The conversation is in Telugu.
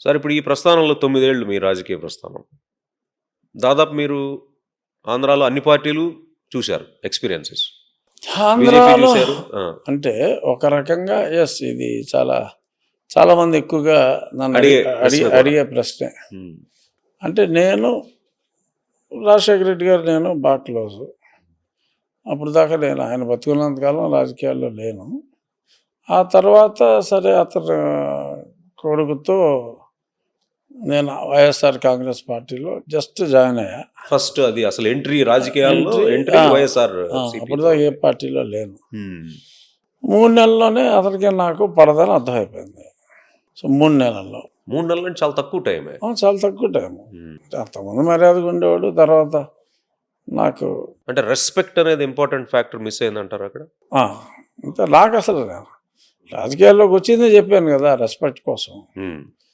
సార్ ఇప్పుడు ఈ ప్రస్థానంలో 9 ఏళ్ళు మీ రాజకీయ ప్రస్థానం. దాదాపు మీరు ఆంధ్రాలో అన్ని పార్టీలు చూసారు. ఎక్స్‌పీరియన్సెస్. బీజేపీ ఆంధ్రాలో చూసారు. ఆ! అంటే ఒక రకంగా ఇది చాలా చాలా మంది ఎక్కువగా నన్ను అడిగే ప్రశ్న కూడా. అడిగే ప్రశ్నే. హ్మ్. అంటే నేను రాజశేఖర రెడ్డి గారు నేను బాగా క్లోజు. అప్పుడు దాకా నేను ఆయన బతికున్నంత కాలం రాజకీయాల్లో లేను. ఆ తర్వాత సరే అతను కొడుకుతో నేను వైఎస్ఆర్ కాంగ్రెస్ పార్టీలో జస్ట్ జాయిన్ అయ్యా. ఫస్ట్ అది అసలు ఎంట్రీ రాజకీయాల్లో ఎంట్రీ వైఎస్ఆర్ సిపితో. అప్పటిదాకా ఏ పార్టీలో లేను. హ్మ్. 3 నెలల్లోనే అతనికి నాకు పడదని అర్థమైపోయింది. సో 3 నెలల్లో 3 నెలల నుంచి చాలా తక్కువ టైమే. చాలా తక్కువ టైం. హ్మ్. అంతకుముందు మర్యాదగా ఉండేవాడు. తర్వాత నాకు అంటే రెస్పెక్ట్ అనేది ఇంపార్టెంట్ ఫ్యాక్టర్ మిస్ అయిందంటారా అక్కడ? ఇంకా నాకు అసలు రాజకీయాల్లోకి వచ్చిందే చెప్పాను కదా రెస్పెక్ట్ కోసం. హ్మ్.